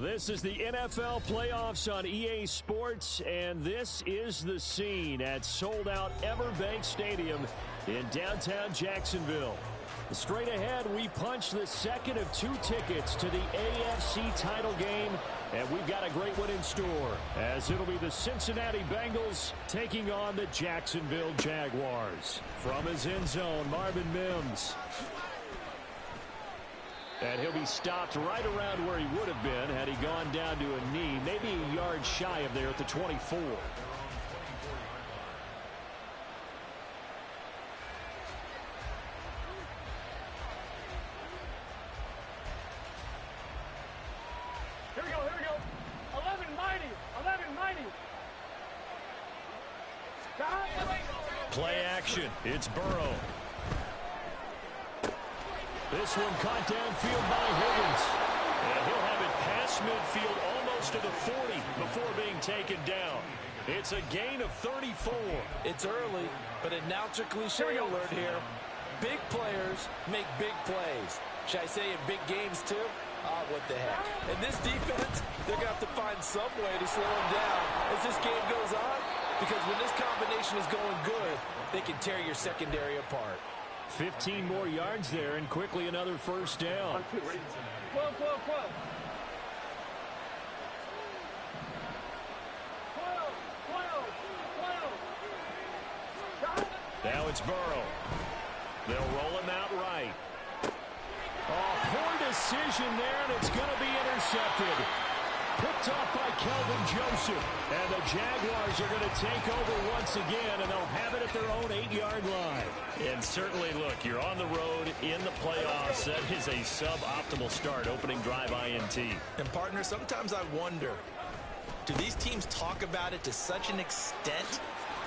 This is the NFL playoffs on EA Sports, and this is the scene at sold-out Everbank Stadium in downtown Jacksonville. Straight ahead, we punch the second of 2 tickets to the AFC title game, and we've got a great one in store, as it'll be the Cincinnati Bengals taking on the Jacksonville Jaguars. From his end zone, Marvin Mims. And he'll be stopped right around where he would have been had he gone down to a knee, maybe a yard shy of there at the 24. Here we go. 11 mighty. Play action. It's Burrow. This one caught downfield by Higgins. And he'll have it past midfield almost to the 40 before being taken down. It's a gain of 34. It's early, but announcer cliche alert here. Big players make big plays. Should I say in big games too? What the heck. And this defense, they're going to have to find some way to slow them down as this game goes on. Because when this combination is going good, they can tear your secondary apart. 15 more yards there, and quickly another first down. 12. Now it's Burrow. They'll roll him out right. Oh, poor decision there, and it's going to be intercepted. Picked off by Kelvin Joseph. And the Jaguars are going to take over once again, and they'll have it at their own 8-yard line. And certainly, look, you're on the road in the playoffs. That is a suboptimal start, opening drive INT. And, partner, sometimes I wonder, do these teams talk about it to such an extent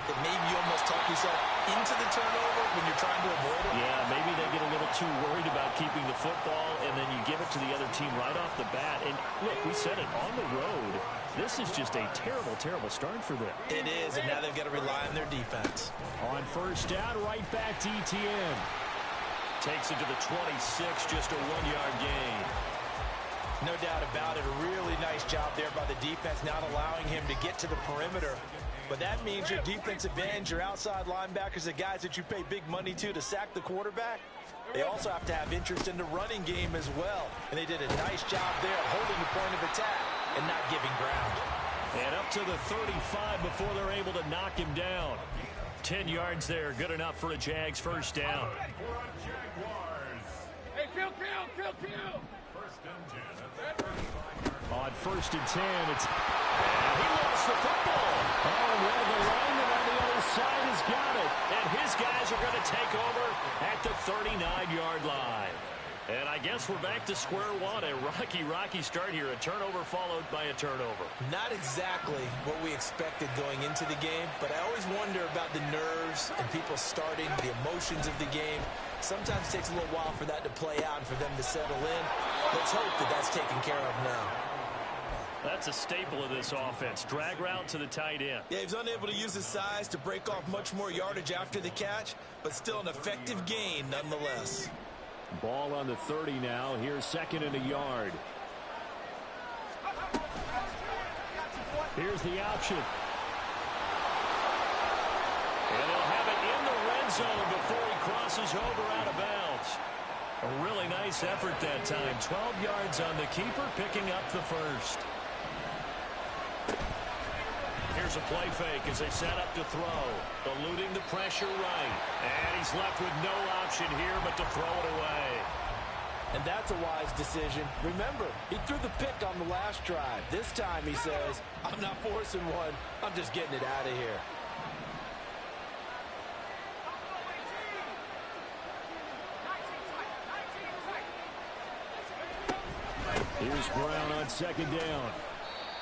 that maybe you almost talk yourself into the turnover when you're trying to avoid it? Yeah, maybe they get a little too worried about keeping the football, and then you give it to the other team right off the bat. And, look, we said it, on the road, this is just a terrible, terrible start for them. It is, and now they've got to rely on their defense. On first down, right back to ETN. Takes it to the 26, just a 1-yard gain. No doubt about it. A really nice job there by the defense, not allowing him to get to the perimeter. But that means your defensive ends, your outside linebackers, the guys that you pay big money to sack the quarterback, they also have to have interest in the running game as well. And they did a nice job there holding the point of attack and not giving ground. And up to the 35 before they're able to knock him down. 10 yards there, good enough for a Jags first down. Hey, kill. On first and 10, it's... And he lost the football. Oh, well, the lineman on the other side has got it. And his guys are going to take over at the 39-yard line. And I guess we're back to square one. A rocky start here. A turnover followed by a turnover. Not exactly what we expected going into the game, but I always wonder about the nerves and people starting, the emotions of the game. Sometimes it takes a little while for that to play out and for them to settle in. Let's hope that that's taken care of now. That's a staple of this offense. Drag route to the tight end. Yeah, he's unable to use his size to break off much more yardage after the catch, but still an effective gain nonetheless. Ball on the 30 now. Here's second and a yard. Here's the option. And they'll have it in the red zone before he crosses over out of bounds. A really nice effort that time. 12 yards on the keeper, picking up the first. Here's a play fake as they set up to throw. Eluding the pressure right. And he's left with no option here but to throw it away. And that's a wise decision. Remember, he threw the pick on the last drive. This time he says, I'm not forcing one. I'm just getting it out of here. Here's Brown on second down.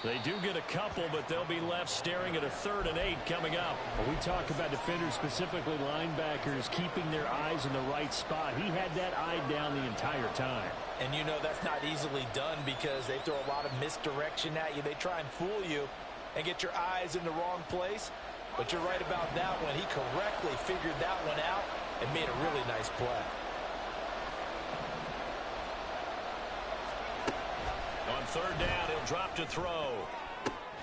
They do get a couple, but they'll be left staring at a 3rd and 8 coming up. We talk about defenders, specifically linebackers, keeping their eyes in the right spot. He had that eye down the entire time. And you know that's not easily done because they throw a lot of misdirection at you. They try and fool you and get your eyes in the wrong place. But you're right about that one. He correctly figured that one out and made a really nice play. On third down. He'll drop to throw.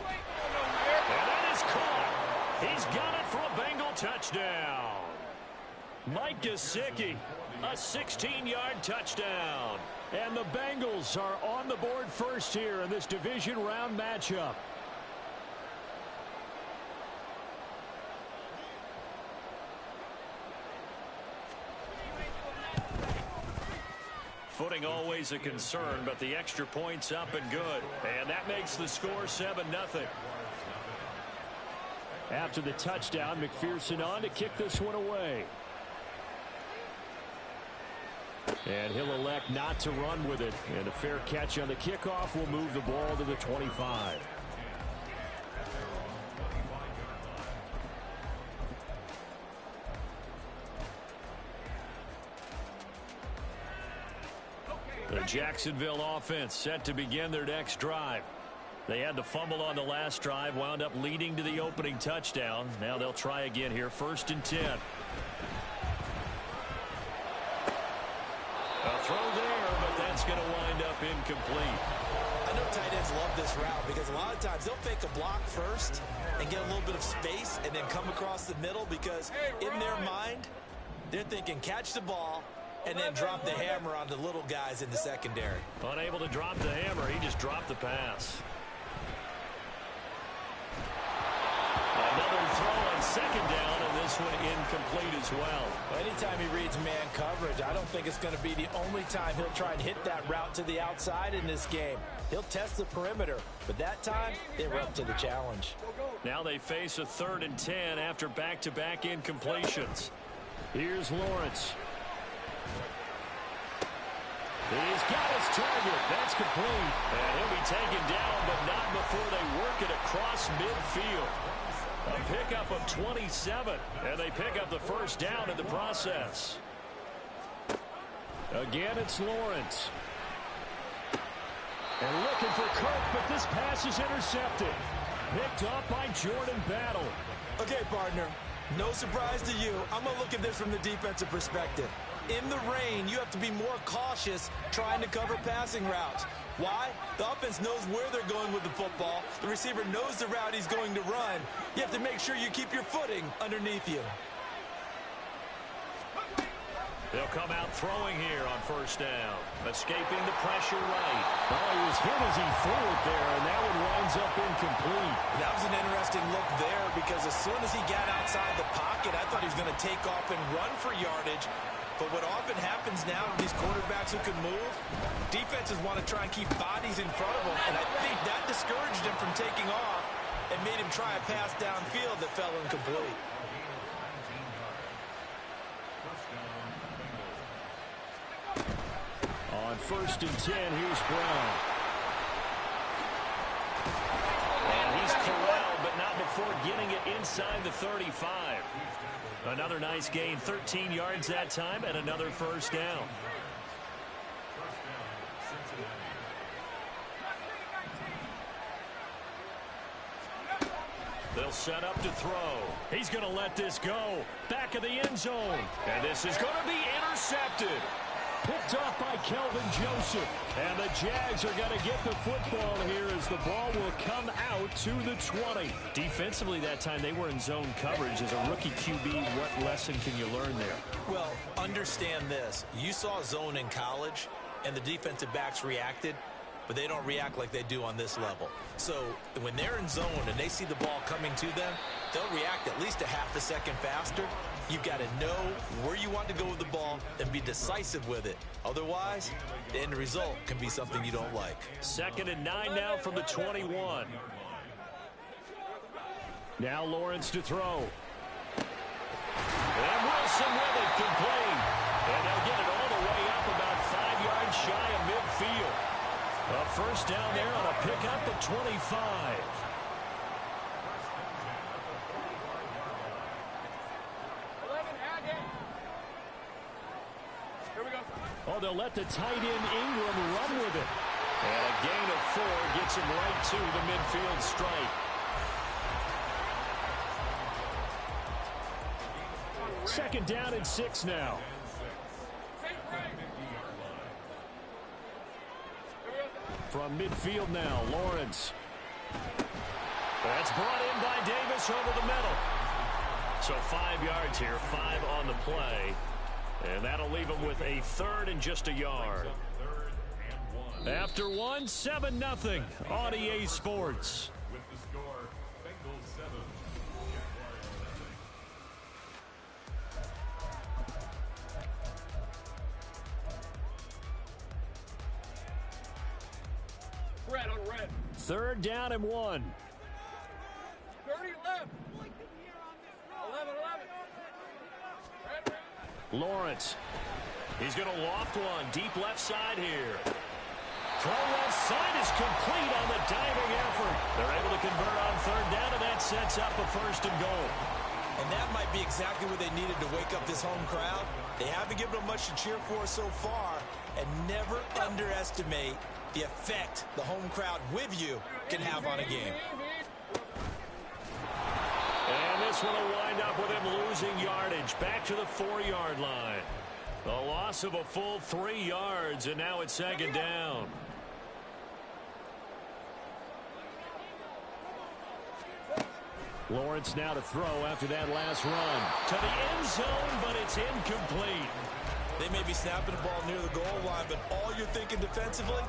And that is caught. He's got it for a Bengal touchdown. Mike Gesicki, a 16-yard touchdown. And the Bengals are on the board first here in this division round matchup. Footing always a concern, but the extra point's up and good. And that makes the score 7-0. After the touchdown, McPherson on to kick this one away. And he'll elect not to run with it. And a fair catch on the kickoff will move the ball to the 25. The Jacksonville offense set to begin their next drive. They had the fumble on the last drive, wound up leading to the opening touchdown. Now they'll try again here, 1st and 10. A throw there, but that's going to wind up incomplete. I know tight ends love this route because a lot of times they'll fake a block first and get a little bit of space and then come across the middle because in their mind, they're thinking catch the ball and then drop the hammer on the little guys in the secondary. Unable to drop the hammer, he just dropped the pass. Another throw on 2nd down, and this one incomplete as well. Anytime he reads man coverage, I don't think it's going to be the only time he'll try and hit that route to the outside in this game. He'll test the perimeter, but that time, they were up to the challenge. Now they face a 3rd and 10 after back-to-back incompletions. Here's Lawrence. He's got his target. That's complete. And he'll be taken down, but not before they work it across midfield. A pickup of 27, and they pick up the 1st down in the process. Again, it's Lawrence. And looking for Kirk, but this pass is intercepted. Picked up by Jordan Battle. Okay, partner, no surprise to you. I'm going to look at this from the defensive perspective. In the rain, you have to be more cautious trying to cover passing routes. Why? The offense knows where they're going with the football. The receiver knows the route he's going to run. You have to make sure you keep your footing underneath you. They'll come out throwing here on 1st down. Escaping the pressure right. Oh, he was hit as he threw it there, and that one winds up incomplete. That was an interesting look there because as soon as he got outside the pocket, I thought he was going to take off and run for yardage. But what often happens now with these quarterbacks who can move, defenses want to try and keep bodies in front of them, and I think that discouraged him from taking off and made him try a pass downfield that fell incomplete. On 1st and 10, here's Brown. And he's corralled, but not before getting it inside the 35. Another nice gain, 13 yards that time, and another 1st down. They'll set up to throw. He's going to let this go. Back of the end zone. And this is going to be intercepted. Picked off by Kelvin Joseph. And the Jags are going to get the football here as the ball will come out to the 20. Defensively that time, they were in zone coverage. As a rookie QB, what lesson can you learn there? Well, understand this. You saw zone in college, and the defensive backs reacted, but they don't react like they do on this level. So when they're in zone and they see the ball coming to them, they'll react at least a half a second faster. You've got to know where you want to go with the ball and be decisive with it. Otherwise, the end result can be something you don't like. 2nd and 9 now from the 21. Now Lawrence to throw. And Wilson with it, complete. And they'll get it all the way up about 5 yards shy of midfield. A 1st down there on a pickup of 25. Oh, they'll let the tight end Ingram run with it. And a gain of 4 gets him right to the midfield stripe. Second down and 6 now. from midfield now. Lawrence. That's brought in by Davis over the middle. So 5 yards here, 5 on the play. And that'll leave him with a third and just a yard. After one, 7-0 on EA Sports. With the score, Bengals 7. Red on red. Third down and 1. 30 left. 11. Lawrence. He's going to loft one. Deep left side here. Throw left side is complete on the diving effort. They're able to convert on third down, and that sets up a first and goal. And that might be exactly what they needed to wake up this home crowd. They haven't given them much to cheer for so far, and never underestimate the effect the home crowd with you can have on a game. And this one will wind up with him losing yardage back to the 4-yard line. A loss of a full 3 yards, and now it's second down. Lawrence now to throw after that last run. To the end zone, but it's incomplete. They may be snapping the ball near the goal line, but all you're thinking defensively,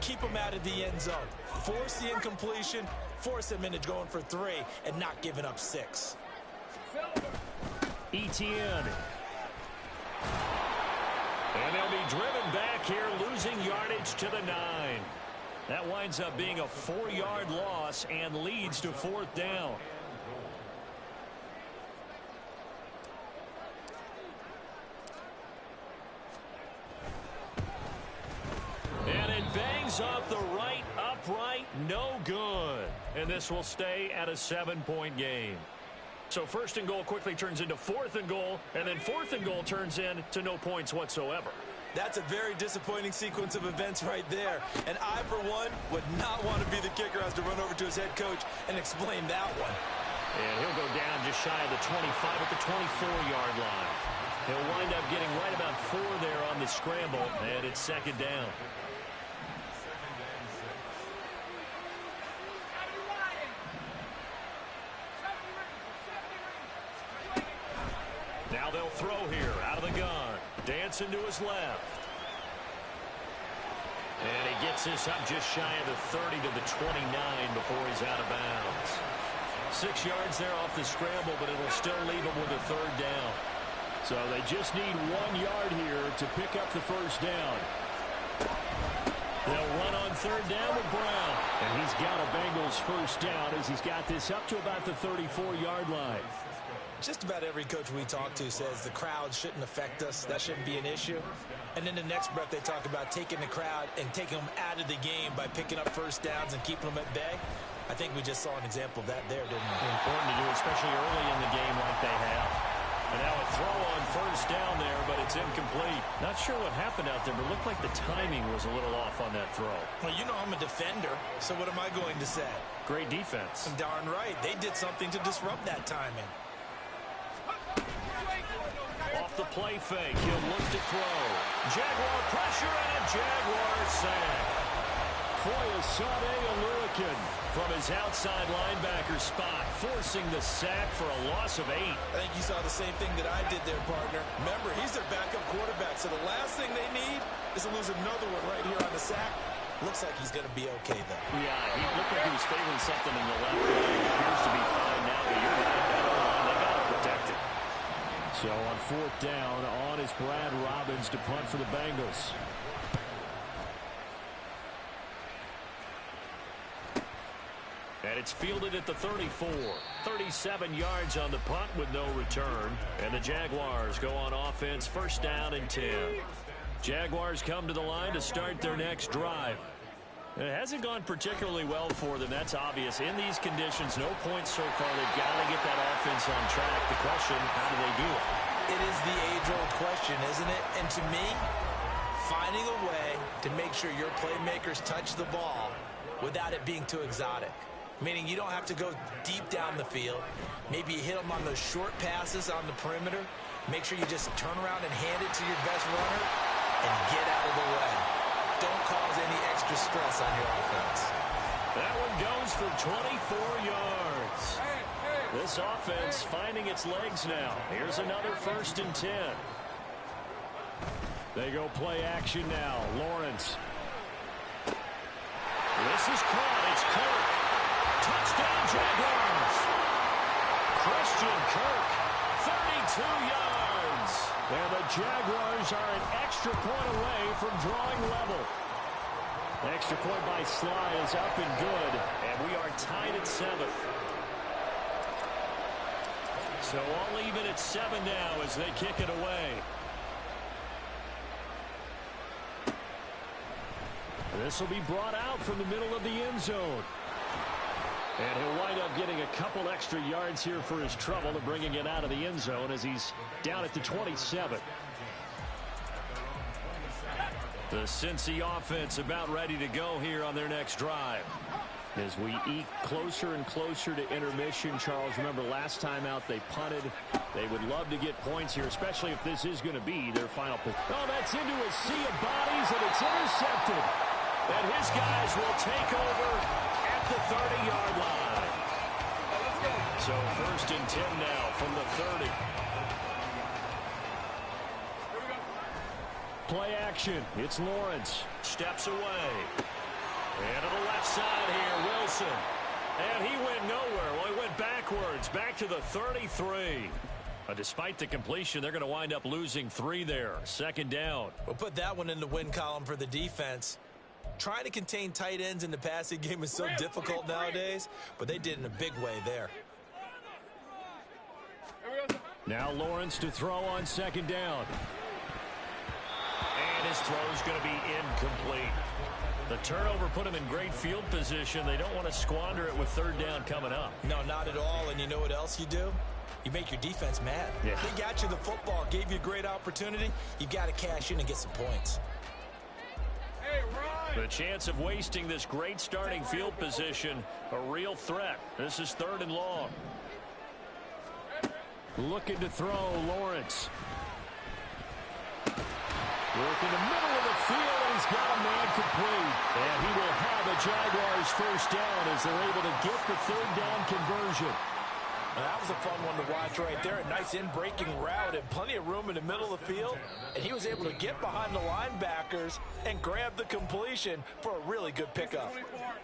keep them out of the end zone. Force the incompletion, force them into going for 3, and not giving up 6. Etienne. And they'll be driven back here, losing yardage to the 9. That winds up being a 4-yard loss and leads to fourth down. And it bangs off the right upright, no good. And this will stay at a 7-point game. So first and goal quickly turns into fourth and goal, and then fourth and goal turns into no points whatsoever. That's a very disappointing sequence of events right there. And I, for one, would not want to be the kicker who has to run over to his head coach and explain that one. And he'll go down just shy of the 25 at the 24-yard line. He'll wind up getting right about 4 there on the scramble, and it's second down. Now they'll throw here out of the gun. Dancing to his left. And he gets this up just shy of the 30 to the 29 before he's out of bounds. 6 yards there off the scramble, but it'll still leave him with a third down. So they just need 1 yard here to pick up the first down. They'll run on third down with Brown. And he's got a Bengals first down as he's got this up to about the 34-yard line. Just about every coach we talk to says the crowd shouldn't affect us. That shouldn't be an issue. And in the next breath, they talk about taking the crowd and taking them out of the game by picking up first downs and keeping them at bay. I think we just saw an example of that there, didn't we? Important to do, especially early in the game like they have. And now a throw on first down there, but it's incomplete. Not sure what happened out there, but it looked like the timing was a little off on that throw. Well, you know I'm a defender, so what am I going to say? Great defense. Darn right. They did something to disrupt that timing. Off the play fake, he'll look to throw. Jaguar pressure and a Jaguar sack. Foyesade Aluakin from his outside linebacker spot, forcing the sack for a loss of 8. I think you saw the same thing that I did there, partner. Remember, he's their backup quarterback, so the last thing they need is to lose another one right here on the sack. Looks like he's going to be okay, though. Yeah, he looked like he was favoring something in the left leg. Appears to be fine now, but you're right. That O-line, they got to protect it. So on fourth down, on is Brad Robbins to punt for the Bengals. And it's fielded at the 34. 37 yards on the punt with no return. And the Jaguars go on offense, first down and 10. Jaguars come to the line to start their next drive. It hasn't gone particularly well for them, that's obvious. In these conditions, no points so far. They've got to get that offense on track. The question, how do they do it? It is the age-old question, isn't it? And to me, finding a way to make sure your playmakers touch the ball without it being too exotic. Meaning you don't have to go deep down the field. Maybe you hit them on those short passes on the perimeter. Make sure you just turn around and hand it to your best runner and get out of the way. don't cause any extra stress on your offense. That one goes for 24 yards. This offense finding its legs now. Here's another 1st and 10. They go play action now. Lawrence. This is caught. It's Kirk. Touchdown, Jaguars. Christian Kirk, 32 yards. And the Jaguars are an extra point away from drawing level. Extra point by Sly is up and good. And we are tied at 7. So all even at 7 now as they kick it away. This will be brought out from the middle of the end zone. And he'll wind up getting a couple extra yards here for his trouble to bringing it out of the end zone as he's down at the 27. The Cincy offense about ready to go here on their next drive. As we eke closer and closer to intermission, Charles, remember last time out they punted. They would love to get points here, especially if this is going to be their final position. Oh, that's into a sea of bodies, and it's intercepted. And his guys will take over at the 30-yard line. So 1st and 10 now from the 30. Play action. It's Lawrence. Steps away. And to the left side here, Wilson. And he went nowhere. Well, he went backwards, back to the 33. But despite the completion, they're going to wind up losing 3 there. 2nd down. We'll put that one in the win column for the defense. Trying to contain tight ends in the passing game is so difficult nowadays, but they did in a big way there. Now Lawrence to throw on 2nd down. And his throw is going to be incomplete. The turnover put him in great field position. They don't want to squander it with 3rd down coming up. No, not at all. And you know what else you do? You make your defense mad. Yeah. They got you the football, gave you a great opportunity. You got to cash in and get some points. The chance of wasting this great starting field position, a real threat. This is 3rd and long. Looking to throw, Lawrence. Work in the middle of the field, and he's got a man complete. And he will have a Jaguars 1st down as they're able to get the 3rd down conversion. That was a fun one to watch right there. A nice in-breaking route and plenty of room in the middle of the field. And he was able to get behind the linebackers and grab the completion for a really good pickup.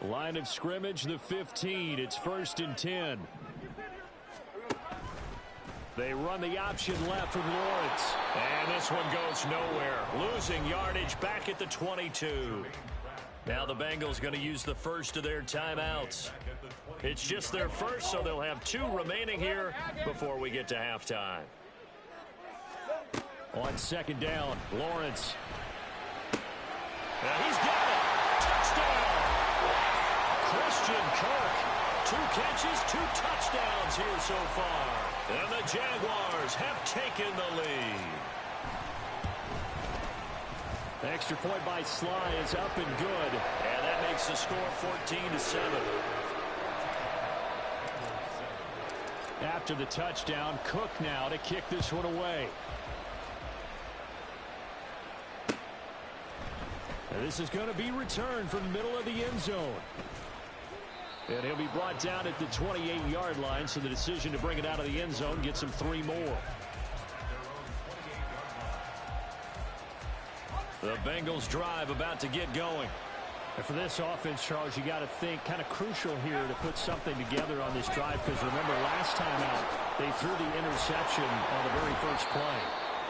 Line of scrimmage, the 15. It's 1st and 10. They run the option left with Lawrence. And this one goes nowhere. Losing yardage back at the 22. Now the Bengals going to use the first of their timeouts. It's just their first, so they'll have 2 remaining here before we get to halftime. On 2nd down, Lawrence. Now he's got it. Touchdown. Christian Kirk. 2 catches, 2 touchdowns here so far. And the Jaguars have taken the lead. The extra point by Sly is up and good. And that makes the score 14-7. After the touchdown, Cook now to kick this one away. And this is going to be returned from the middle of the end zone. And he'll be brought down at the 28-yard line, so the decision to bring it out of the end zone gets him 3 more. The Bengals drive about to get going. And for this offense, Charles, you got to think kind of crucial here to put something together on this drive, because remember last time out they threw the interception on the very first play.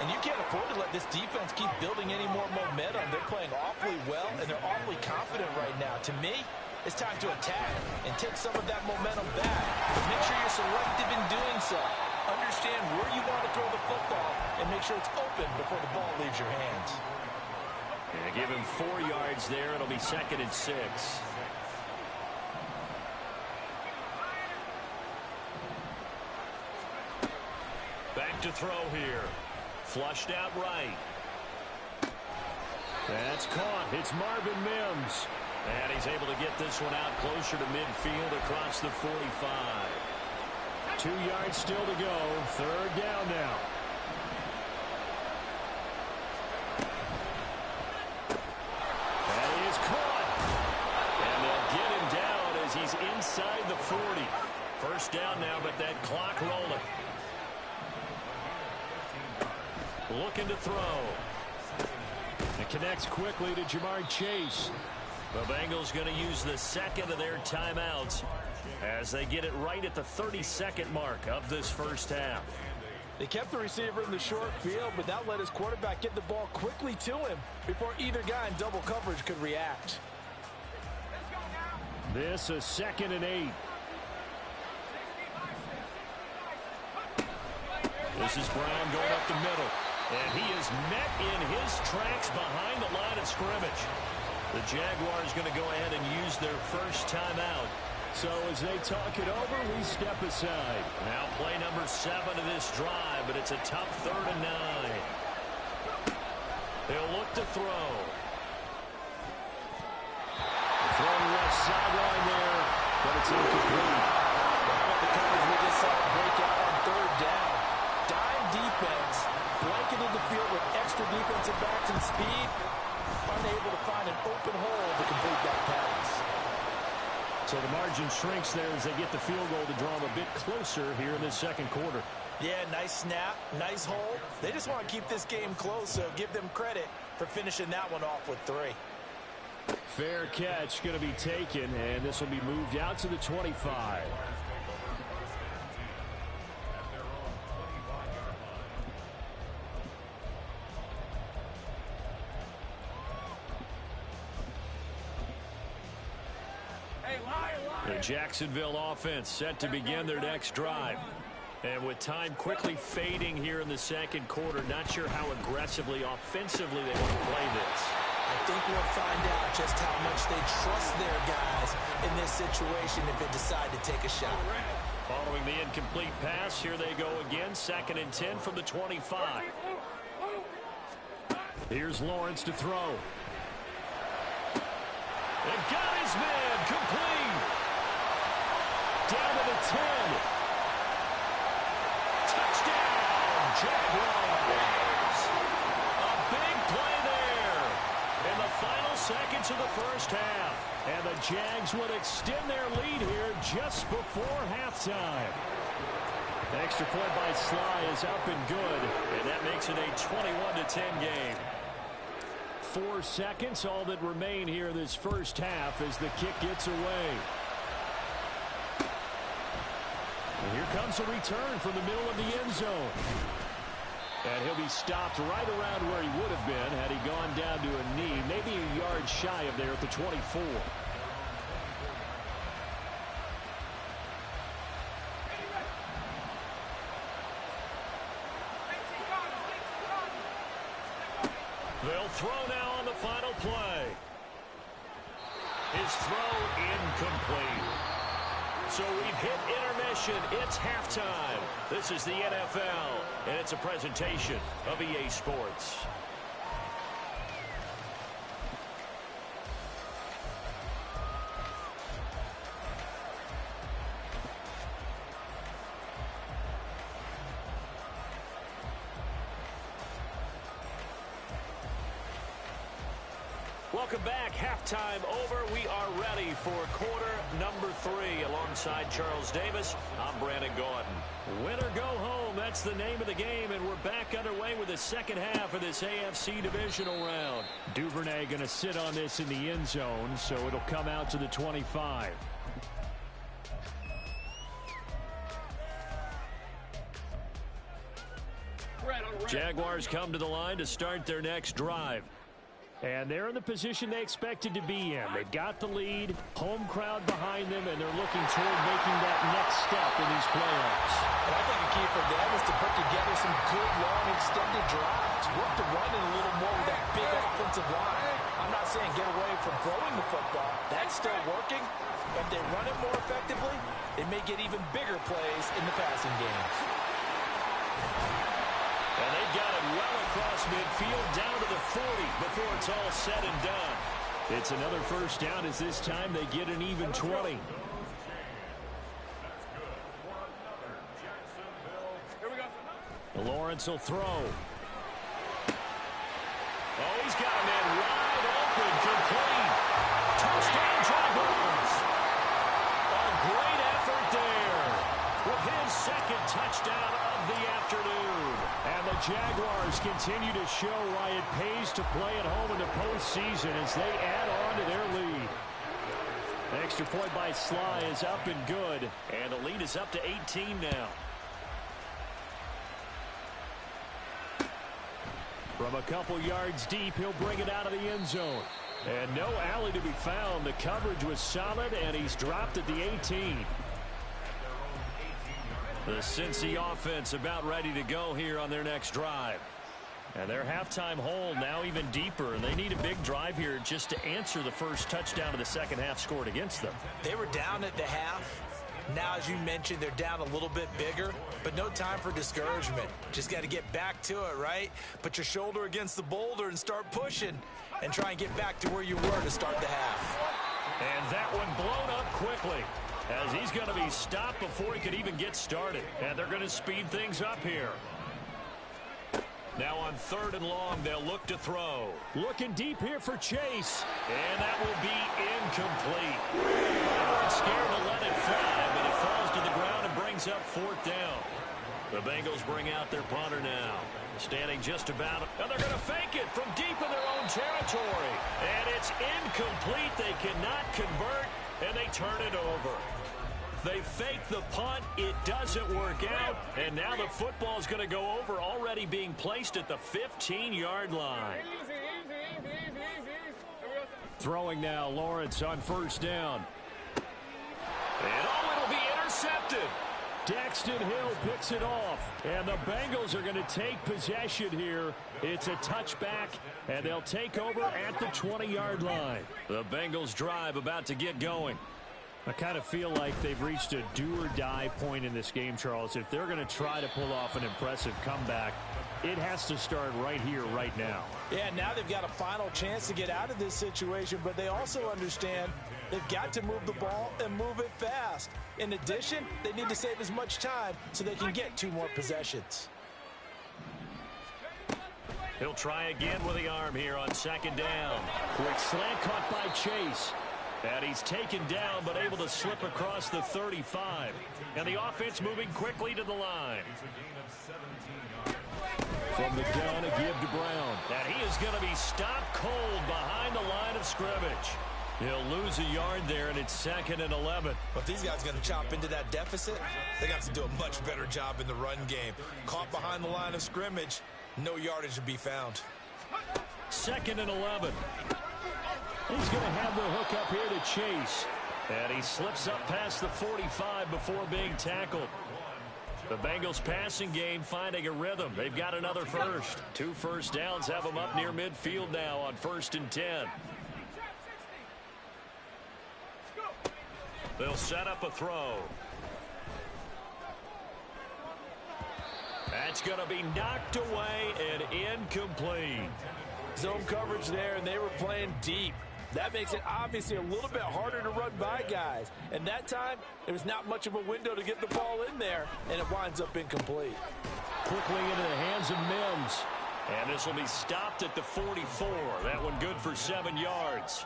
And you can't afford to let this defense keep building any more momentum. They're playing awfully well, and they're awfully confident right now. To me, it's time to attack and take some of that momentum back. But make sure you're selective in doing so. Understand where you want to throw the football and make sure it's open before the ball leaves your hands. And give him 4 yards there. It'll be 2nd and 6. Back to throw here. Flushed out right. That's caught. It's Marvin Mims. And he's able to get this one out closer to midfield across the 45. 2 yards still to go. 3rd down now. inside the 40. First down now, but that clock rolling. Looking to throw. It connects quickly to Jamar Chase. The Bengals going to use the second of their timeouts as they get it right at the 32nd mark of this first half. They kept the receiver in the short field, but that let his quarterback get the ball quickly to him before either guy in double coverage could react. This is 2nd and 8. This is Brown going up the middle. And he is met in his tracks behind the line of scrimmage. The Jaguars going to go ahead and use their first timeout. So as they talk it over, we step aside. Now play number 7 of this drive, but it's a tough 3rd and 9. They'll look to throw. Throwing left sideline there, but it's incomplete. The coverage we just saw break out on 3rd down. Dime defense, blanketed the field with extra defensive backs and speed, unable to find an open hole to complete that pass. So the margin shrinks there as they get the field goal to draw them a bit closer here in this second quarter. Yeah, nice snap, nice hole. They just want to keep this game close, so give them credit for finishing that one off with 3. Fair catch going to be taken, and this will be moved out to the 25. The Jacksonville offense set to begin their next drive. And with time quickly fading here in the second quarter, not sure how aggressively, offensively they want to play this. I think we'll find out just how much they trust their guys in this situation if they decide to take a shot. Following the incomplete pass, here they go again, 2nd and 10 from the 25. Here's Lawrence to throw. And got his man, complete. Down to the 10. Touchdown, Jaguars. A big play there in the final seconds of the first half. And the Jags would extend their lead here just before halftime. Extra point by Sly is up and good. And that makes it a 21-10 game. 4 seconds, all that remain here in this first half as the kick gets away. And here comes a return from the middle of the end zone. And he'll be stopped right around where he would have been had he gone down to a knee, maybe a yard shy of there at the 24. They'll throw now on the final play. His throw incomplete. So we've hit intermission. It's halftime. This is the NFL, and it's a presentation of EA Sports. Welcome back. Halftime over. We are ready for quarter number 3. Alongside Charles Davis, I'm Brandon Gaudin. Win or go home, that's the name of the game, and we're back underway with the second half of this AFC Divisional round. Duvernay going to sit on this in the end zone, so it'll come out to the 25. Jaguars come to the line to start their next drive. And they're in the position they expected to be in. They've got the lead, home crowd behind them, and they're looking toward making that next step in these playoffs. And I think a key for them is to put together some good, long, extended drives. Work to run it a little more with that big offensive line. I'm not saying get away from throwing the football. That's still working. But if they run it more effectively, they may get even bigger plays in the passing game. And they've got it well across midfield down to the 40 before it's all said and done. It's another first down as this time they get an even 20. Lawrence will throw. Oh, he's got a man wide open, complete. Touchdown, Jaguars. A touchdown of the afternoon. And the Jaguars continue to show why it pays to play at home in the postseason as they add on to their lead. Extra point by Sly is up and good. And the lead is up to 18 now. From a couple yards deep, he'll bring it out of the end zone. And no alley to be found. The coverage was solid, and he's dropped at the 18. The Cincy offense about ready to go here on their next drive. And their halftime hole now even deeper, and they need a big drive here just to answer the first touchdown of the second half scored against them. They were down at the half. Now, as you mentioned, they're down a little bit bigger, but no time for discouragement. Just got to get back to it, right? Put your shoulder against the boulder and start pushing and try and get back to where you were to start the half. And that one blown up quickly as he's going to be stopped before he could even get started. And they're going to speed things up here. Now on 3rd and long, they'll look to throw. Looking deep here for Chase. And that will be incomplete. Scared to let it fly, but it falls to the ground and brings up 4th down. The Bengals bring out their punter now. Standing just about, and they're going to fake it from deep in their own territory. And it's incomplete. They cannot convert, and they turn it over. They fake the punt. It doesn't work out. And now the football is going to go over, already being placed at the 15-yard line. Throwing now, Lawrence on 1st down. And it'll be intercepted. Daxton Hill picks it off. And the Bengals are going to take possession here. It's a touchback, and they'll take over at the 20-yard line. The Bengals drive about to get going. I kind of feel like they've reached a do-or-die point in this game, Charles. If they're going to try to pull off an impressive comeback, it has to start right here, right now. Yeah, now they've got a final chance to get out of this situation, but they also understand they've got to move the ball and move it fast. In addition, they need to save as much time so they can get 2 more possessions. He'll try again with the arm here on 2nd down. Quick slant caught by Chase. And he's taken down but able to slip across the 35. And the offense moving quickly to the line. From the gun, a give to Brown. And he is going to be stopped cold behind the line of scrimmage. He'll lose a yard there, and it's 2nd and 11. But if these guys are going to chop into that deficit, they got to do a much better job in the run game. Caught behind the line of scrimmage, no yardage to be found. 2nd and 11. He's going to have the hook up here to Chase. And he slips up past the 45 before being tackled. The Bengals passing game finding a rhythm. They've got another first. 2 first downs have them up near midfield now on 1st and 10. They'll set up a throw. That's going to be knocked away and incomplete. Zone coverage there, and they were playing deep. That makes it obviously a little bit harder to run by guys. And that time, there was not much of a window to get the ball in there, and it winds up incomplete. Quickly into the hands of Mims. And this will be stopped at the 44. That one good for 7 yards.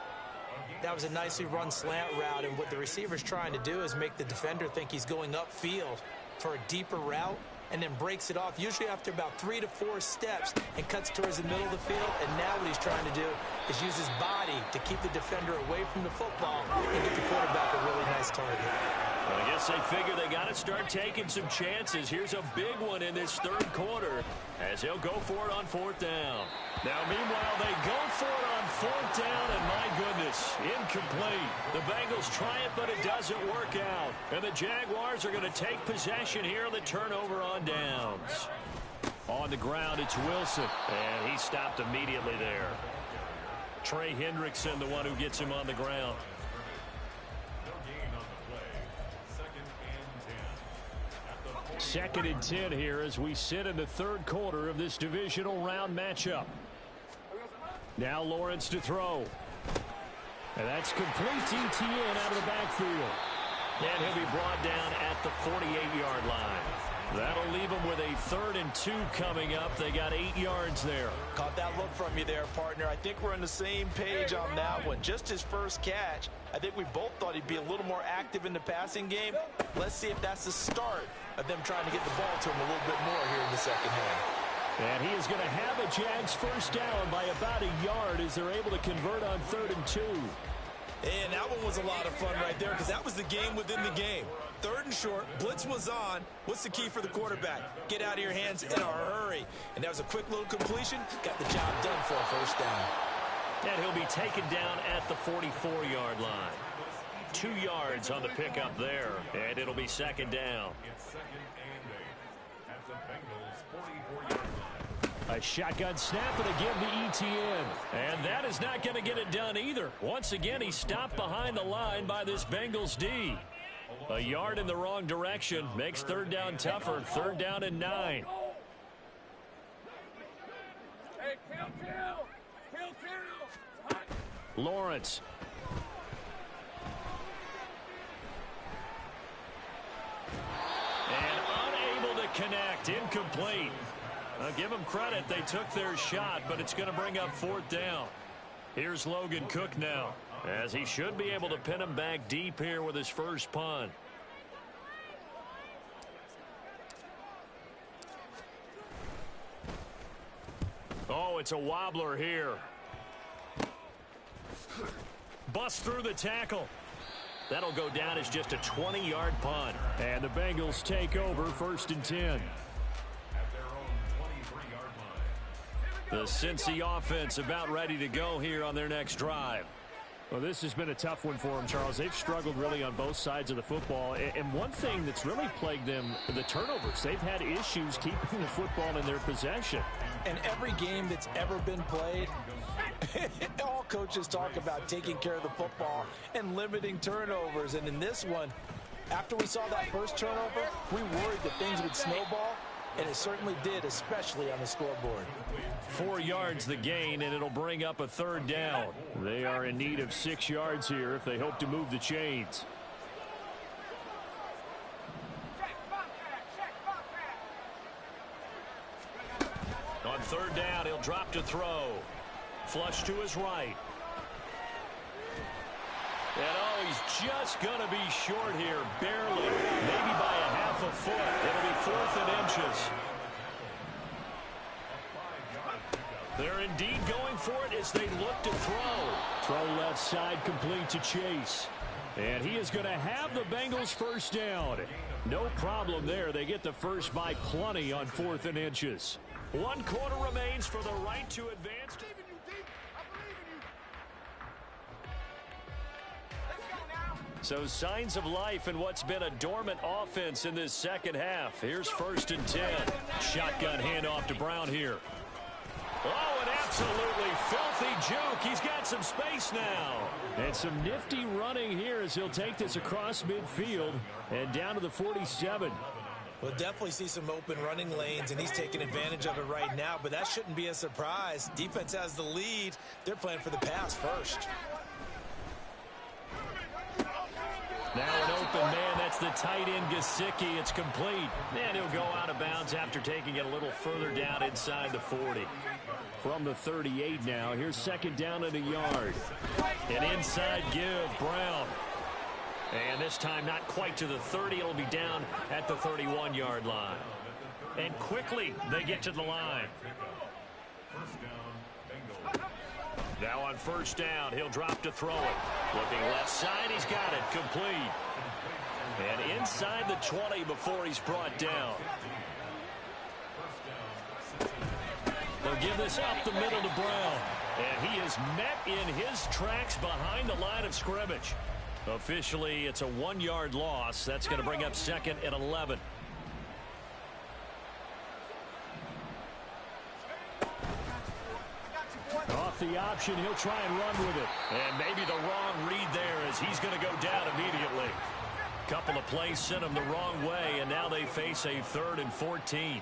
That was a nicely run slant route, and what the receiver's trying to do is make the defender think he's going upfield for a deeper route, and then breaks it off, usually after about 3 to 4 steps, and cuts towards the middle of the field. And now what he's trying to do is use his body to keep the defender away from the football and get the quarterback a really nice target. Well, I guess they figure they got to start taking some chances. Here's a big one in this 3rd quarter as he'll go for it on 4th down. Now, meanwhile, they go for it on 4th down, and my goodness, incomplete. The Bengals try it, but it doesn't work out. And the Jaguars are going to take possession here on the turnover on downs. On the ground, it's Wilson. And he stopped immediately there. Trey Hendrickson, the one who gets him on the ground. Second and 10 here as we sit in the 3rd quarter of this divisional round matchup. Now Lawrence to throw. And that's complete to Etienne out of the backfield. And he'll be brought down at the 48-yard line. That'll leave them with a 3rd and 2 coming up. They got 8 yards there. Caught that look from you there, partner. I think we're on the same page on that one. Just his first catch. I think we both thought he'd be a little more active in the passing game. Let's see if that's the start of them trying to get the ball to him a little bit more here in the second half. And he is going to have a Jags first down by about a yard as they're able to convert on 3rd and 2. And that one was a lot of fun right there because that was the game within the game. 3rd and short, blitz was on. What's the key for the quarterback? Get out of your hands in a hurry. And that was a quick little completion. Got the job done for a first down. And he'll be taken down at the 44-yard line. 2 yards on the pickup there. And it'll be 2nd down. A shotgun snap and again to ETN. And that is not going to get it done either. Once again, he stopped behind the line by this Bengals D. A yard in the wrong direction makes 3rd down tougher. 3rd down and 9. Hey, kill. Lawrence. And unable to connect. Incomplete. I'll give them credit. They took their shot, but it's going to bring up 4th down. Here's Logan Cook now, as he should be able to pin him back deep here with his first punt. Oh, it's a wobbler here. Bust through the tackle. That'll go down as just a 20-yard punt. And the Bengals take over 1st and 10. The Cincy offense about ready to go here on their next drive. Well, this has been a tough one for them, Charles. They've struggled really on both sides of the football. And one thing that's really plagued them, the turnovers. They've had issues keeping the football in their possession. And every game that's ever been played, all coaches talk about taking care of the football and limiting turnovers. And in this one, after we saw that first turnover, we worried that things would snowball. And it certainly did, especially on the scoreboard. 4 yards the gain, and it'll bring up a 3rd down. They are in need of 6 yards here if they hope to move the chains. On 3rd down, he'll drop to throw. Flush to his right. And oh, he's just going to be short here, barely, maybe by a half a foot. It'll be 4th and inches. They're indeed going for it as they look to throw. Throw left side complete to Chase. And he is going to have the Bengals first down. No problem there. They get the first by plenty on 4th and inches. 1 quarter remains for the right to advance. So signs of life in what's been a dormant offense in this second half. Here's 1st and 10. Shotgun handoff to Brown here. Oh, an absolutely filthy juke. He's got some space now. And some nifty running here as he'll take this across midfield and down to the 47. We'll definitely see some open running lanes, and he's taking advantage of it right now, but that shouldn't be a surprise. Defense has the lead. They're playing for the pass first. Now an open man. That's the tight end, Gesicki. It's complete. And he'll go out of bounds after taking it a little further down inside the 40. From the 38 now. Here's 2nd down and a yard. An inside give, Brown. And this time not quite to the 30. It'll be down at the 31-yard line. And quickly they get to the line. Now on 1st down, he'll drop to throw it. Looking left side, he's got it. Complete. And inside the 20 before he's brought down. They'll give this up the middle to Brown. And he is met in his tracks behind the line of scrimmage. Officially, it's a 1-yard loss. That's going to bring up 2nd and 11. Off the option, he'll try and run with it. And maybe the wrong read there as he's going to go down immediately. Couple of plays sent him the wrong way, and now they face a 3rd and 14.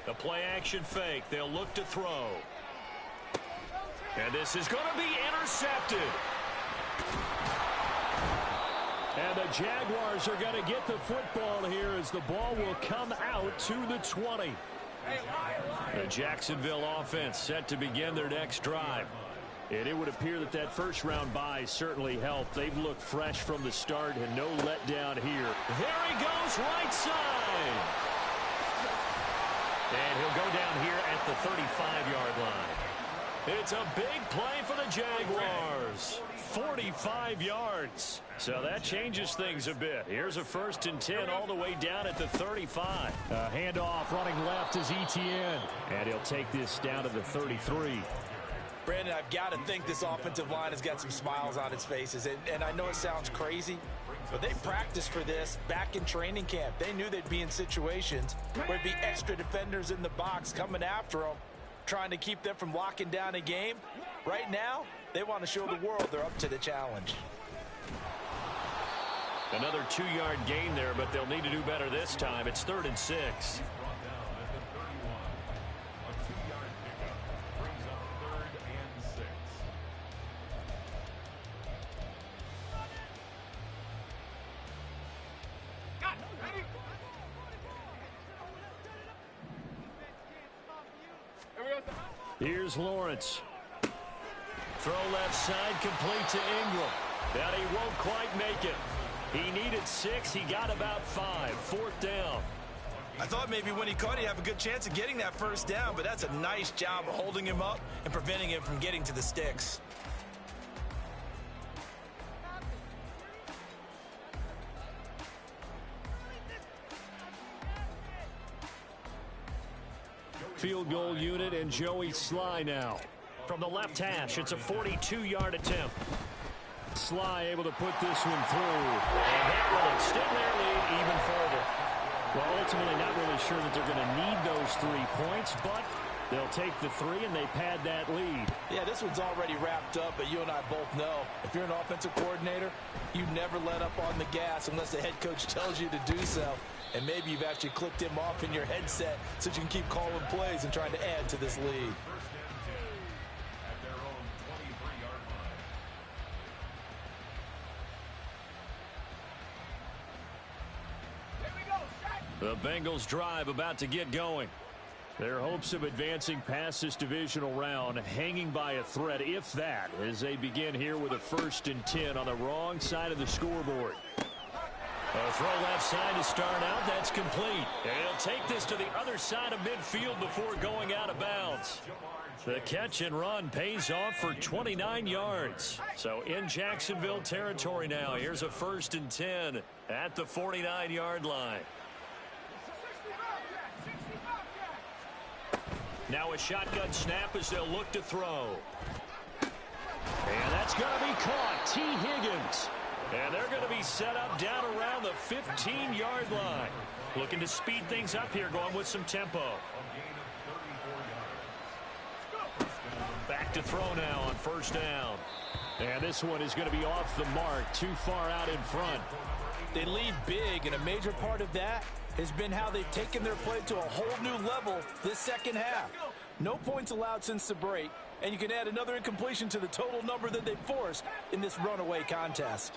The play action fake. They'll look to throw. And this is going to be intercepted. the Jaguars are going to get the football here as the ball will come out to the 20. The Jacksonville offense set to begin their next drive. And it would appear that that first-round bye certainly helped. They've looked fresh from the start and no letdown here. There he goes, right side. And he'll go down here at the 35-yard line. It's a big play for the Jaguars. 45 yards. So that changes things a bit. Here's a 1st and 10 all the way down at the 35. Handoff running left is Etienne. And he'll take this down to the 33. Brandon, I've got to think this offensive line has got some smiles on its faces. And I know it sounds crazy, but they practiced for this back in training camp. They knew they'd be in situations where there'd be extra defenders in the box coming after them, trying to keep them from locking down a game. Right now, they want to show the world they're up to the challenge. Another 2-yard gain there, but they'll need to do better this time. It's 3rd and 6. Here's Lawrence. Throw left side, complete to Ingram. But he won't quite make it. He needed 6. He got about 5. 4th down. I thought maybe when he caught, he'd have a good chance of getting that first down, but that's a nice job of holding him up and preventing him from getting to the sticks. Field goal unit and Joey Sly now. From the left hash, it's a 42-yard attempt. Sly able to put this one through. And that will extend their lead even further. Well, ultimately not really sure that they're going to need those 3 points, but they'll take the 3 and they pad that lead. Yeah, this one's already wrapped up, but you and I both know if you're an offensive coordinator, you never let up on the gas unless the head coach tells you to do so. And maybe you've actually clicked him off in your headset so you can keep calling plays and trying to add to this lead. The Bengals drive about to get going. Their hopes of advancing past this divisional round hanging by a thread, if that, as they begin here with a 1st and 10 on the wrong side of the scoreboard. A throw left side to start out. That's complete. And he'll take this to the other side of midfield before going out of bounds. The catch and run pays off for 29 yards. So in Jacksonville territory now. Here's a 1st and 10 at the 49-yard line. Now a shotgun snap as they'll look to throw. And that's going to be caught. T. Higgins. And they're going to be set up down around the 15-yard line. Looking to speed things up here, going with some tempo. Back to throw now on 1st down. And this one is going to be off the mark, too far out in front. They lead big, and a major part of that has been how they've taken their play to a whole new level this second half. No points allowed since the break, and you can add another incompletion to the total number that they forced in this runaway contest.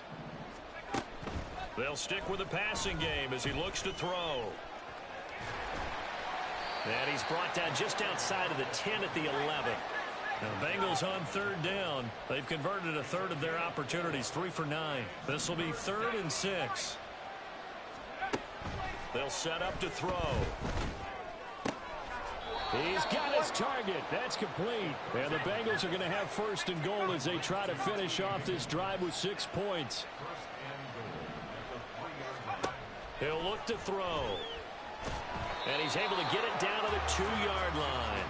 They'll stick with the passing game as he looks to throw. And he's brought down just outside of the 10 at the 11. Now, Bengals on 3rd down. They've converted a third of their opportunities, 3 for 9. This will be 3rd and 6. They'll set up to throw. He's got his target. That's complete. And the Bengals are going to have 1st and goal as they try to finish off this drive with 6 points. He'll look to throw. And he's able to get it down to the 2-yard line.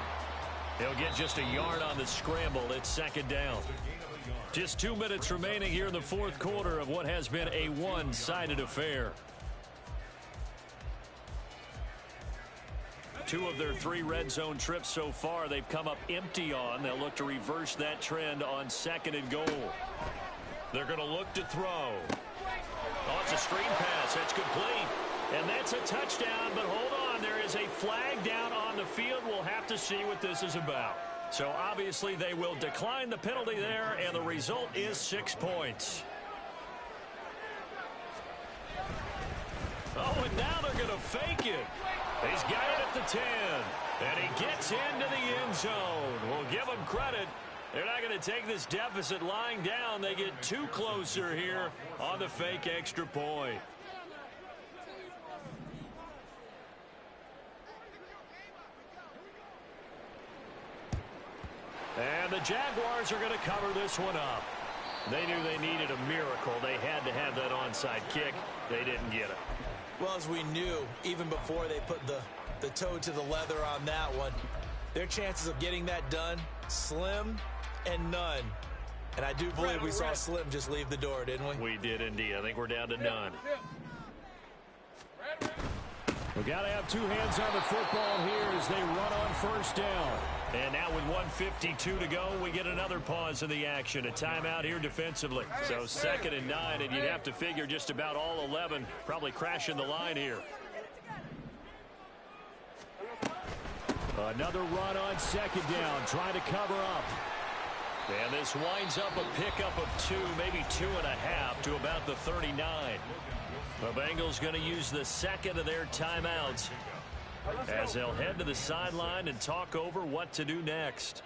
He'll get just a yard on the scramble. It's 2nd down. Just 2 minutes remaining here in the 4th quarter of what has been a one-sided affair. 2 of their 3 red zone trips so far they've come up empty on. They'll look to reverse that trend on 2nd and goal. They're going to look to throw. Oh, it's a screen pass. That's complete. And that's a touchdown, but hold on. There is a flag down on the field. We'll have to see what this is about. So obviously they will decline the penalty there, and the result is 6 points. Oh, and now they're going to fake it. He's got it at the 10. And he gets into the end zone. We'll give him credit. They're not going to take this deficit lying down. They get too closer here on the fake extra point. And the Jaguars are going to cover this one up. They knew they needed a miracle. They had to have that onside kick. They didn't get it. Well, as we knew, even before they put the toe to the leather on that one, their chances of getting that done, slim and none. And I do believe we saw Slim just leave the door, didn't we? We did indeed. I think we're down to none. We got to have two hands on the football here as they run on first down. And now with 1:52 to go, we get another pause in the action. A timeout here defensively. So 2nd and 9, and you'd have to figure just about all 11 probably crashing the line here. Another run on 2nd down, trying to cover up. And this winds up a pickup of 2, maybe 2.5 to about the 39. The Bengals going to use the 2nd of their timeouts as they'll head to the sideline and talk over what to do next.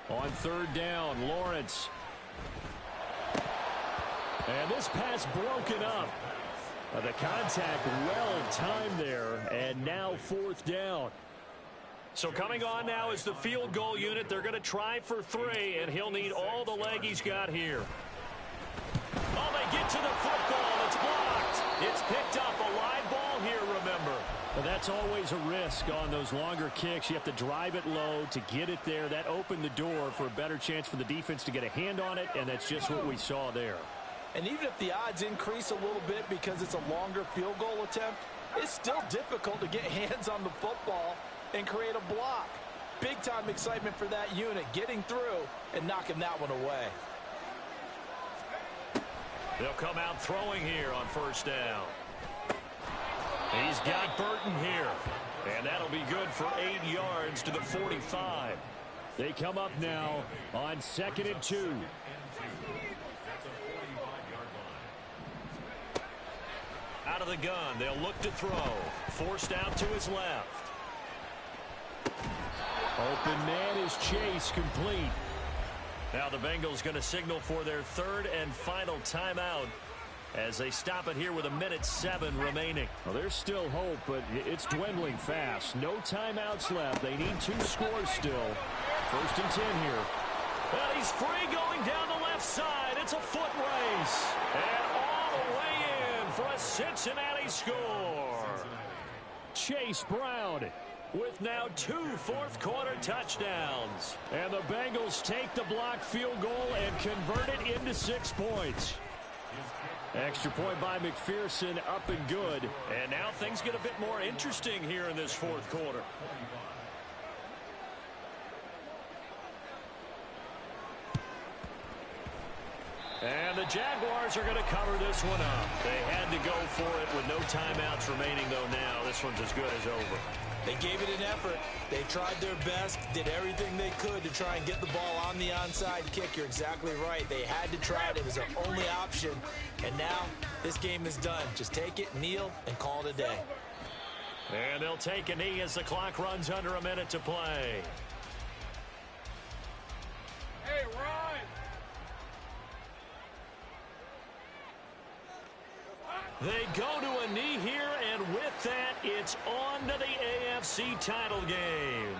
On 3rd down, Lawrence. And this pass broken up. The contact well timed there, and now 4th down. So coming on now is the field goal unit. They're going to try for 3, and he'll need all the leg he's got here. Oh, they get to the football. It's blocked. It's picked up. A live ball here, remember. Well, that's always a risk on those longer kicks. You have to drive it low to get it there. That opened the door for a better chance for the defense to get a hand on it, and that's just what we saw there. And even if the odds increase a little bit because it's a longer field goal attempt, it's still difficult to get hands on the football and create a block. Big-time excitement for that unit, getting through and knocking that one away. They'll come out throwing here on 1st down. He's got Burton here. And that'll be good for 8 yards to the 45. They come up now on 2nd and 2. Out of the gun, they'll look to throw. Forced out to his left. Open man is Chase, complete. Now the Bengals going to signal for their 3rd and final timeout as they stop it here with 1:07 remaining. Well, there's still hope, but it's dwindling fast. No timeouts left. They need 2 scores still. 1st and 10 here. Well, he's free going down the left side. It's a foot race. And all the way in for a Cincinnati score. Chase Brown with now 2 fourth-quarter touchdowns. And the Bengals take the blocked field goal and convert it into 6 points. Extra point by McPherson, up and good. And now things get a bit more interesting here in this 4th quarter. And the Jaguars are going to cover this one up. They had to go for it with no timeouts remaining, though. Now this one's as good as over. They gave it an effort. They tried their best, did everything they could to try and get the ball on the onside kick. You're exactly right. They had to try it. It was their only option. And now this game is done. Just take it, kneel, and call it a day. And they'll take a knee as the clock runs under a minute to play. Hey, Ryan. They go to a knee here, and with that, it's on to the AFC title game.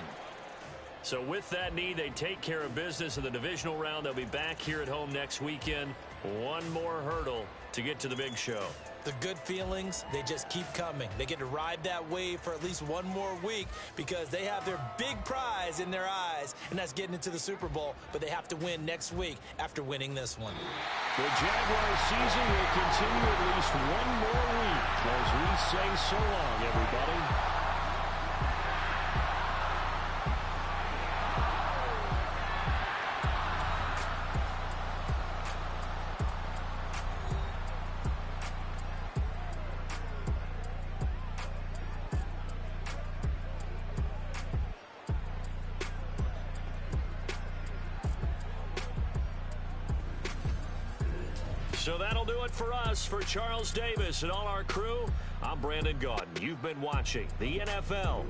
So with that knee, they take care of business in the divisional round. They'll be back here at home next weekend. One more hurdle to get to the big show. The good feelings, they just keep coming. They get to ride that wave for at least one more week because they have their big prize in their eyes, and that's getting into the Super Bowl. But they have to win next week after winning this one. The Jaguars season will continue at least one more week as we say so long, everybody. So that'll do it for us. For Charles Davis and all our crew, I'm Brandon Gaudin. You've been watching the NFL.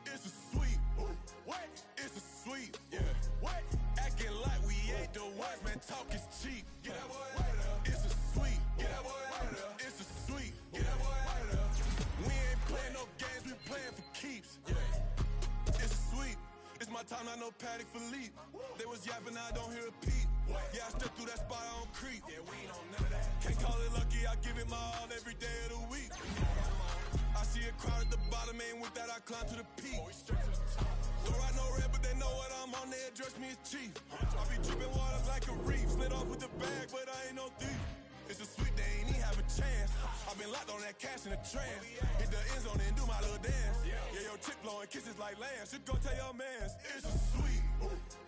It's a sweet, what? It's a sweet, yeah. What? Acting like we ain't the ones, man. Talk is cheap. Get that boy out of there. It's a sweet, get that boy out of there. It's a sweet, get that boy out of there. We ain't playing no games, we playing for keeps. Yeah. It's sweet. It's my time, I know Patty Philippe. They was yapping, I don't hear a peep. Yeah, I stepped through that spot, I don't creep. Yeah, we ain't on none of that. Can't call it lucky, I give it my all every day of the week. I see a crowd at the bottom, ain't with that, I climb to the peak. Don't ride no red, but they know what I'm on, they address me as chief. I be dripping waters like a reef, slid off with the bag, but I ain't no thief. It's a sweet, they ain't even have a chance. I've been locked on that cash in a trance. Hit the end zone and do my little dance. Yeah, your chick blowing kisses like lambs. You go tell your mans. It's a sweet,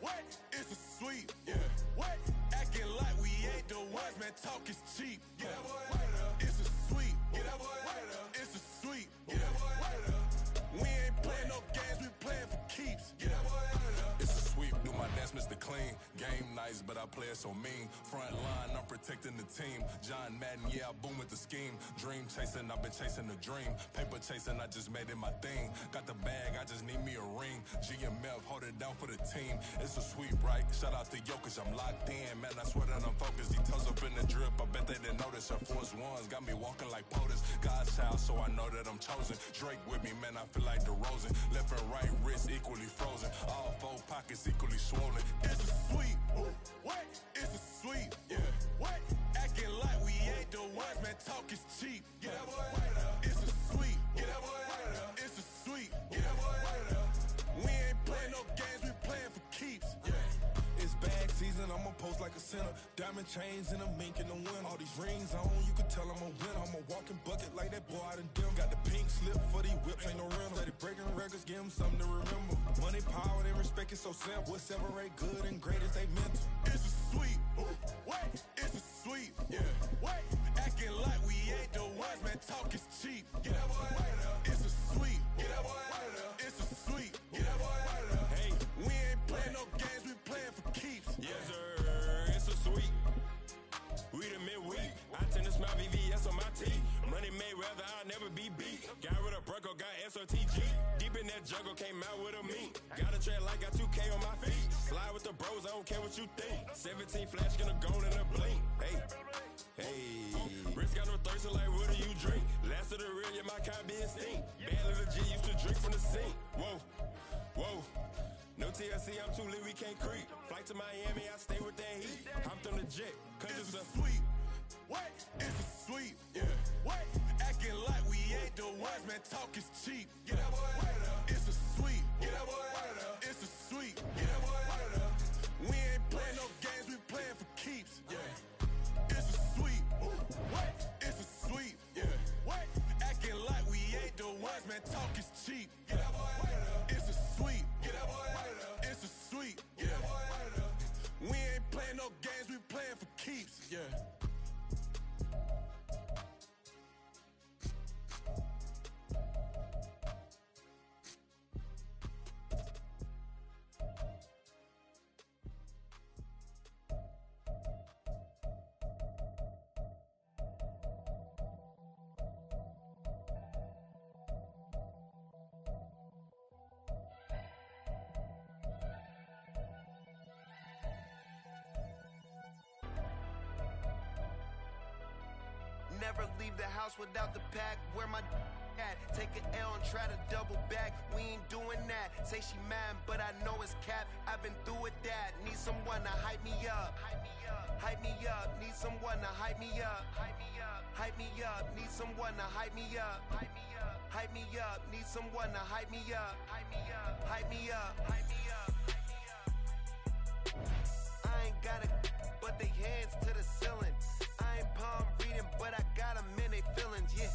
what? It's a sweet, yeah. What? Acting like we ain't the ones, man. Talk is cheap. Get that boy out of there. It's a sweet, get that boy out of there. It's a sweet, get that boy out of there. We ain't playing no games, we playing for keeps. Get that boy out of there. It's a sweep, do my dance, Mr. Clean. Game nice, but I play it so mean. Front line, I'm protecting the team. John Madden, yeah, I boom with the scheme. Dream chasing, I've been chasing the dream. Paper chasing, I just made it my thing. Got the bag, I just need me a ring. GMF, hold it down for the team. It's a sweep, right? Shout out to Jokic, I'm locked in. Man, I swear that I'm focused. He toes up in the drip, I bet they didn't notice. Air Force Ones got me walking like POTUS. God's child, so I know that I'm chosen. Drake with me, man, I feel like DeRozan. Left and right wrist equally frozen. All four pockets equally swollen. It's a sweet, what? It's a sweet, yeah. What? Acting like we ain't the ones, man. Talk is cheap. Get that boy out of there. It's a sweet, get that boy out of there. It's a sweet, get that boy out of there. We ain't playing no games, we playing for keeps. Yeah. It's bag season, I'ma post like a sinner. Diamond chains and a mink in the wind. All these rings on, you can tell I'm a winner. I'm a walking bucket like that boy out in dim. Got the pink slip for these whips, ain't no rental. Steady breaking records, give them something to remember. Money, power, and respect is so simple. What separate good and great is they mental. It's a sweet, what? It's a sweet, yeah. What? Acting like we ain't the ones, man. Talk is cheap. Get that boy out of there. It's a sweet, get that boy out of there. It's a sweet, get that boy out of there. Hey, we ain't playing no games, we playing for keeps. Yes, sir, it's a sweet. We the midweek. I tend to smile VVS on my teeth. Money made rather I'll never be beat. Got rid of Bronco, got SOTG. Deep in that jungle, came out with a meat. Got a tread like got 2K on my feet. Slide with the bros, I don't care what you think. 17 flash, gonna go in a blink. Hey, hey. Wrist got no thirst, like what do you drink? Last of the real, yeah, my kind be instinct. Bad little G used to drink from the sink. Whoa, whoa. No TLC, I'm too lit, we can't creep. Flight to Miami, I stay with that heat. Hopped on the jet, cause It's it's a sweet, what? It's a sweet, yeah. What? Acting like we ain't the ones, man. Talk is cheap. Get that boy out of there. It's a sweet, get that boy out of there. It's a sweet, get that boy out of there. We ain't playing no games, we playing for keeps. Yeah. It's a sweet, what? It's a sweet, yeah. What? Acting like we ain't the ones, man. Talk is cheap. Get that boy out of there. It's a sweet, get that boy out of there. It's a sweet, get that boy out of there. We ain't playing no games, we playing for keeps. Yeah. Never leave the house without the pack. Where my at? Take an L and try to double back. We ain't doing that. Say she mad, but I know it's cap. I've been through with that. Need someone to hype me up. Hype me up. Need someone to hype me up. Hype me up. Need someone to hype me up. Hype me up. Need someone to hype me up. Hype me up. Hype me up. Hype me up. I ain't got it, but they hands to the ceiling. I ain't palm reading, but I got them in they feelings, yeah.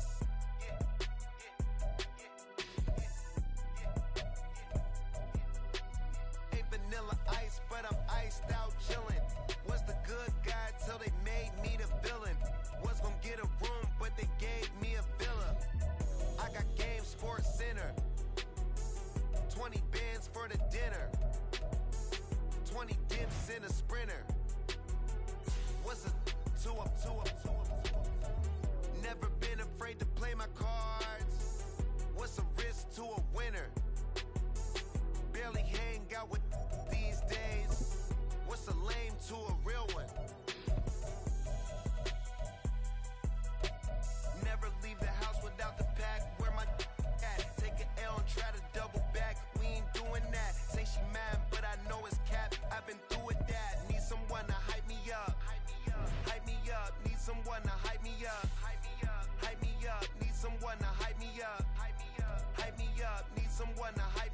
Ain't vanilla ice, but I'm iced out chillin'. What's the good guys in a sprinter. What's a 2-up? Never been afraid to play my cards. What's a risk to a winner? Barely hang out with these days. What's a lame to a real one? Never leave the house without the pack. Where my at? Take an L and try to double back. We ain't doing that. Say she mad, but I know it's cap. I've been through with that. Need someone to hype me up. Hype me up. Need someone to hype me up. Hype me up. Need someone to hype me up. Hype me up. Need someone to hype